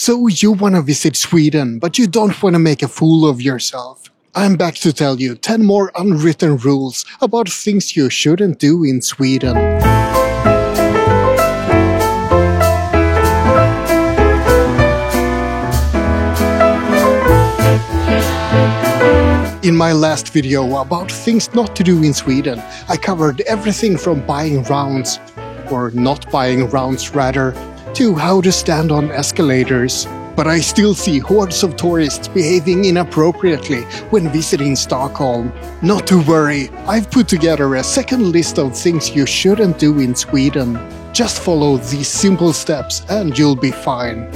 So you want to visit Sweden, but you don't want to make a fool of yourself. I'm back to tell you 10 more unwritten rules about things you shouldn't do in Sweden. In my last video about things not to do in Sweden, I covered everything from buying rounds, or not buying rounds rather, to how to stand on escalators. But I still see hordes of tourists behaving inappropriately when visiting Stockholm. Not to worry, I've put together a second list of things you shouldn't do in Sweden. Just follow these simple steps and you'll be fine.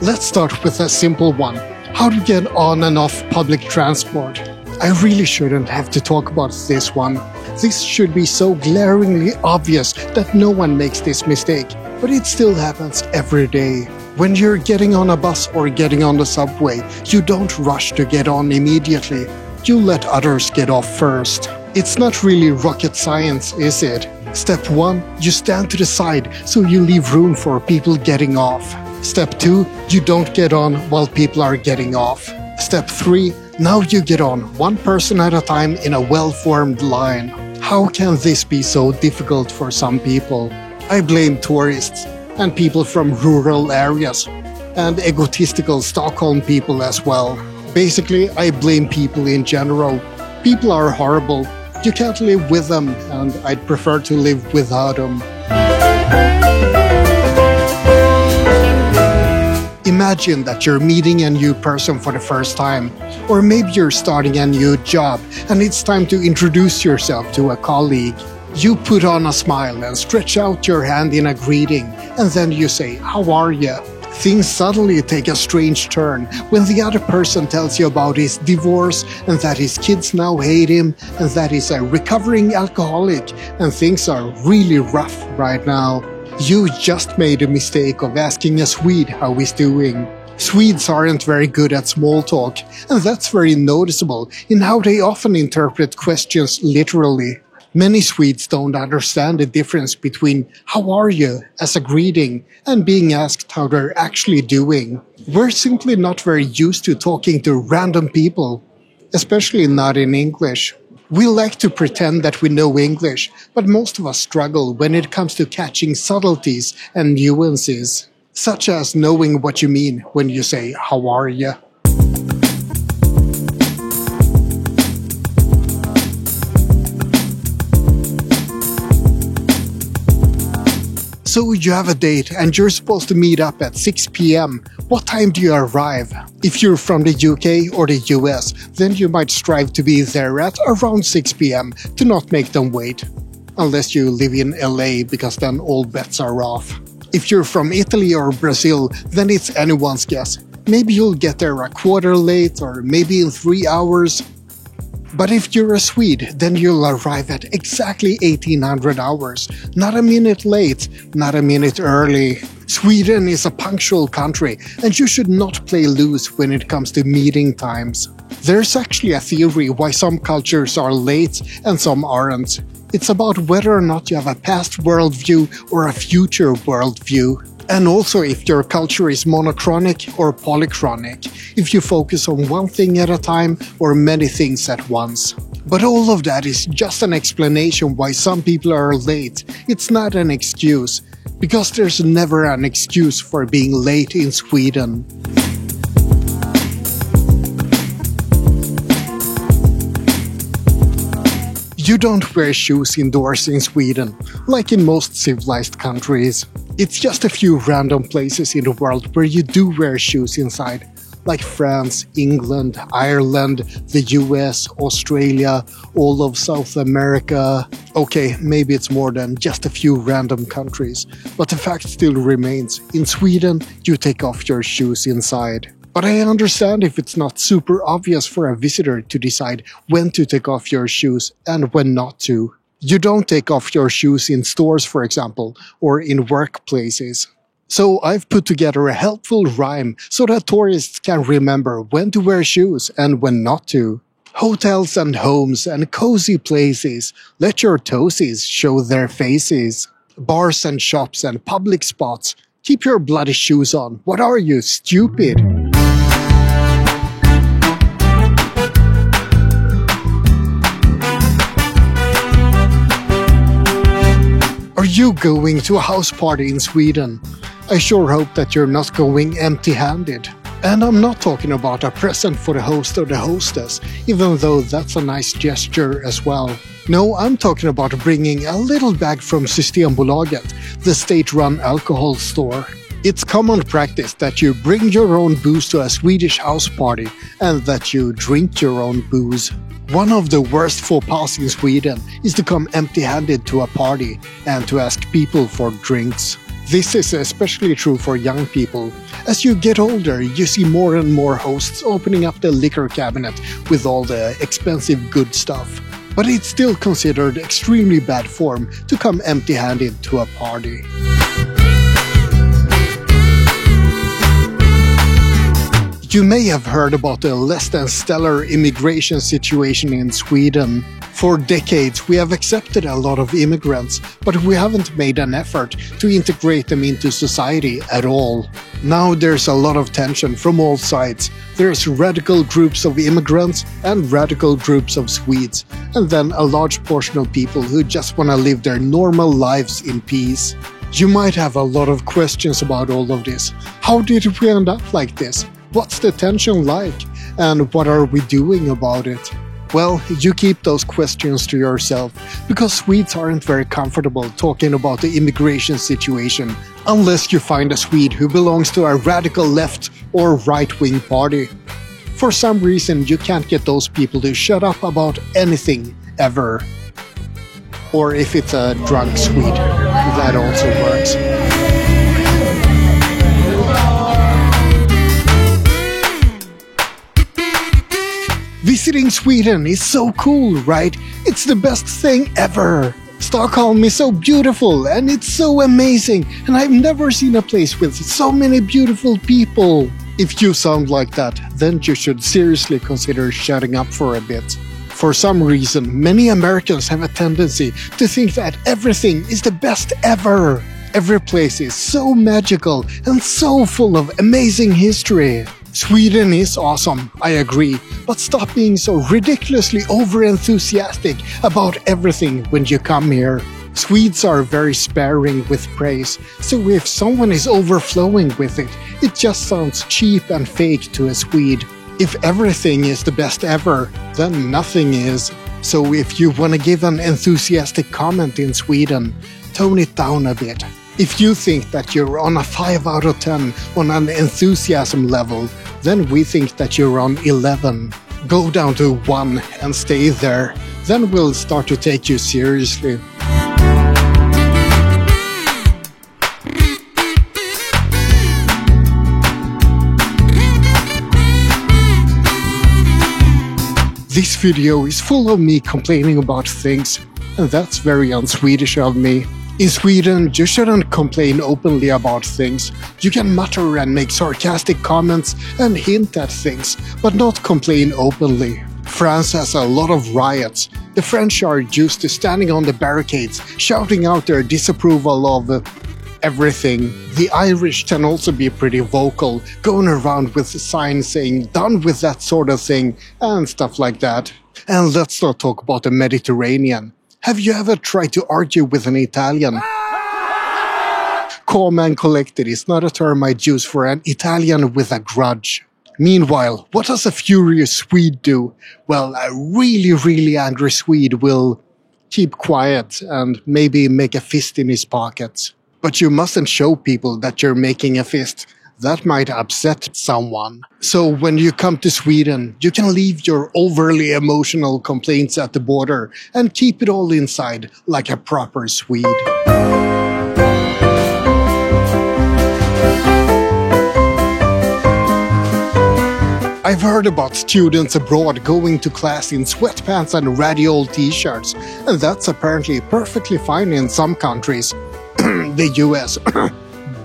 Let's start with a simple one. How to get on and off public transport. I really shouldn't have to talk about this one. This should be so glaringly obvious that no one makes this mistake, but it still happens every day. When you're getting on a bus or getting on the subway, you don't rush to get on immediately. You let others get off first. It's not really rocket science, is it? Step 1, you stand to the side so you leave room for people getting off. Step 2, you don't get on while people are getting off. Step 3, now you get on one person at a time in a well-formed line. How can this be so difficult for some people? I blame tourists and people from rural areas and egotistical Stockholm people as well. Basically, I blame people in general. People are horrible. You can't live with them, and I'd prefer to live without them. Imagine that you're meeting a new person for the first time, or maybe you're starting a new job and it's time to introduce yourself to a colleague. You put on a smile and stretch out your hand in a greeting, and then you say, "How are you?" Things suddenly take a strange turn when the other person tells you about his divorce and that his kids now hate him and that he's a recovering alcoholic and things are really rough right now. You just made a mistake of asking a Swede how he's doing. Swedes aren't very good at small talk, and that's very noticeable in how they often interpret questions literally. Many Swedes don't understand the difference between "how are you" as a greeting and being asked how they're actually doing. We're simply not very used to talking to random people, especially not in English. We like to pretend that we know English, but most of us struggle when it comes to catching subtleties and nuances, such as knowing what you mean when you say "how are you?" So you have a date and you're supposed to meet up at 6 p.m. What time do you arrive? If you're from the UK or the US, then you might strive to be there at around 6 p.m. to not make them wait. Unless you live in LA, because then all bets are off. If you're from Italy or Brazil, then it's anyone's guess. Maybe you'll get there a quarter late or maybe in 3 hours. But if you're a Swede, then you'll arrive at exactly 1800 hours. Not a minute late, not a minute early. Sweden is a punctual country, and you should not play loose when it comes to meeting times. There's actually a theory why some cultures are late and some aren't. It's about whether or not you have a past worldview or a future worldview. And also if your culture is monochronic or polychronic, if you focus on one thing at a time or many things at once. But all of that is just an explanation why some people are late. It's not an excuse, because there's never an excuse for being late in Sweden. You don't wear shoes indoors in Sweden, like in most civilized countries. It's just a few random places in the world where you do wear shoes inside, like France, England, Ireland, the US, Australia, all of South America. Okay, maybe it's more than just a few random countries, but the fact still remains, in Sweden you take off your shoes inside. But I understand if it's not super obvious for a visitor to decide when to take off your shoes and when not to. You don't take off your shoes in stores, for example, or in workplaces. So I've put together a helpful rhyme so that tourists can remember when to wear shoes and when not to. Hotels and homes and cozy places, let your toesies show their faces. Bars and shops and public spots, keep your bloody shoes on. What are you, stupid? Are you going to a house party in Sweden? I sure hope that you're not going empty-handed. And I'm not talking about a present for the host or the hostess, even though that's a nice gesture as well. No, I'm talking about bringing a little bag from Systembolaget, the state-run alcohol store. It's common practice that you bring your own booze to a Swedish house party and that you drink your own booze. One of the worst faux pas in Sweden is to come empty-handed to a party and to ask people for drinks. This is especially true for young people. As you get older, you see more and more hosts opening up the liquor cabinet with all the expensive good stuff. But it's still considered extremely bad form to come empty-handed to a party. You may have heard about the less than stellar immigration situation in Sweden. For decades, we have accepted a lot of immigrants, but we haven't made an effort to integrate them into society at all. Now there's a lot of tension from all sides. There's radical groups of immigrants and radical groups of Swedes, and then a large portion of people who just want to live their normal lives in peace. You might have a lot of questions about all of this. How did we end up like this? What's the tension like? And what are we doing about it? Well, you keep those questions to yourself, because Swedes aren't very comfortable talking about the immigration situation, unless you find a Swede who belongs to a radical left or right-wing party. For some reason, you can't get those people to shut up about anything, ever. Or if it's a drunk Swede, that also works. Visiting Sweden is so cool, right? It's the best thing ever! Stockholm is so beautiful and it's so amazing, and I've never seen a place with so many beautiful people. If you sound like that, then you should seriously consider shutting up for a bit. For some reason, many Americans have a tendency to think that everything is the best ever. Every place is so magical and so full of amazing history. Sweden is awesome, I agree, but stop being so ridiculously over-enthusiastic about everything when you come here. Swedes are very sparing with praise, so if someone is overflowing with it, it just sounds cheap and fake to a Swede. If everything is the best ever, then nothing is. So if you want to give an enthusiastic comment in Sweden, tone it down a bit. If you think that you're on a 5 out of 10 on an enthusiasm level, then we think that you're on 11. Go down to 1 and stay there. Then we'll start to take you seriously. This video is full of me complaining about things, and that's very un-Swedish of me. In Sweden, you shouldn't complain openly about things. You can mutter and make sarcastic comments and hint at things, but not complain openly. France has a lot of riots. The French are used to standing on the barricades, shouting out their disapproval of everything. The Irish can also be pretty vocal, going around with signs saying "done with that sort of thing" and stuff like that. And let's not talk about the Mediterranean. Have you ever tried to argue with an Italian? Calm and collected is not a term I'd use for an Italian with a grudge. Meanwhile, what does a furious Swede do? Well, a really angry Swede will keep quiet and maybe make a fist in his pocket. But you mustn't show people that you're making a fist. That might upset someone. So when you come to Sweden, you can leave your overly emotional complaints at the border and keep it all inside like a proper Swede. I've heard about students abroad going to class in sweatpants and ratty old t-shirts, and that's apparently perfectly fine in some countries. The US.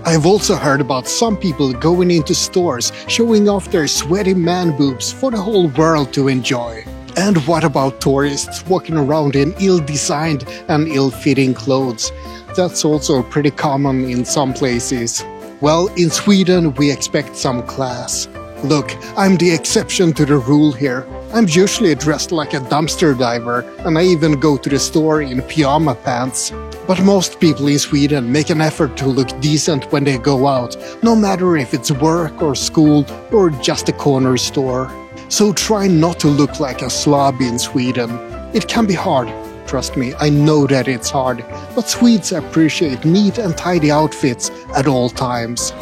I've also heard about some people going into stores showing off their sweaty man boobs for the whole world to enjoy. And what about tourists walking around in ill-designed and ill-fitting clothes? That's also pretty common in some places. Well, in Sweden we expect some class. Look, I'm the exception to the rule here. I'm usually dressed like a dumpster diver, and I even go to the store in pyjama pants. But most people in Sweden make an effort to look decent when they go out, no matter if it's work or school or just a corner store. So try not to look like a slob in Sweden. It can be hard, trust me, I know that it's hard, but Swedes appreciate neat and tidy outfits at all times.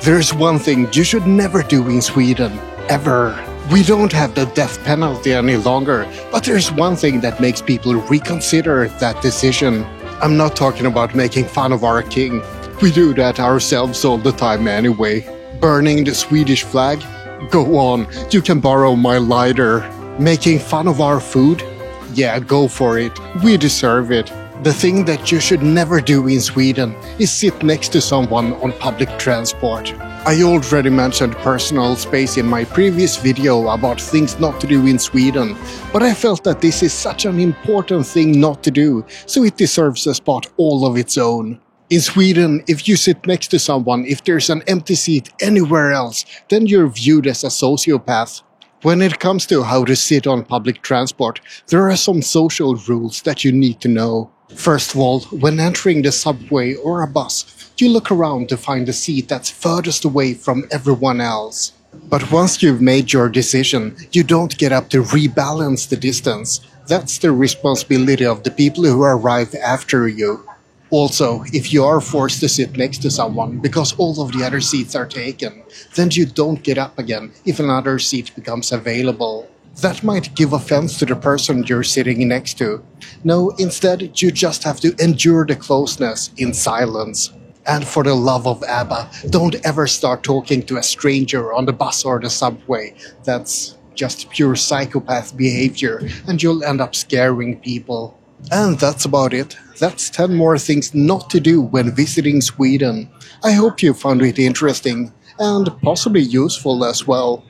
There's one thing you should never do in Sweden, ever. We don't have the death penalty any longer, but there's one thing that makes people reconsider that decision. I'm not talking about making fun of our king. We do that ourselves all the time anyway. Burning the Swedish flag? Go on, you can borrow my lighter. Making fun of our food? Yeah, go for it. We deserve it. The thing that you should never do in Sweden is sit next to someone on public transport. I already mentioned personal space in my previous video about things not to do in Sweden, but I felt that this is such an important thing not to do, so it deserves a spot all of its own. In Sweden, if you sit next to someone, if there's an empty seat anywhere else, then you're viewed as a sociopath. When it comes to how to sit on public transport, there are some social rules that you need to know. First of all, when entering the subway or a bus, you look around to find the seat that's furthest away from everyone else. But once you've made your decision, you don't get up to rebalance the distance. That's the responsibility of the people who arrive after you. Also, if you are forced to sit next to someone because all of the other seats are taken, then you don't get up again if another seat becomes available. That might give offense to the person you're sitting next to. No, instead, you just have to endure the closeness in silence. And for the love of ABBA, don't ever start talking to a stranger on the bus or the subway. That's just pure psychopath behavior, and you'll end up scaring people. And that's about it. That's 10 more things not to do when visiting Sweden. I hope you found it interesting, and possibly useful as well.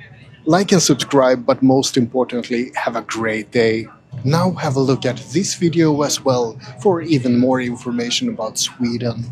Like and subscribe, but most importantly, have a great day. Now have a look at this video as well for even more information about Sweden.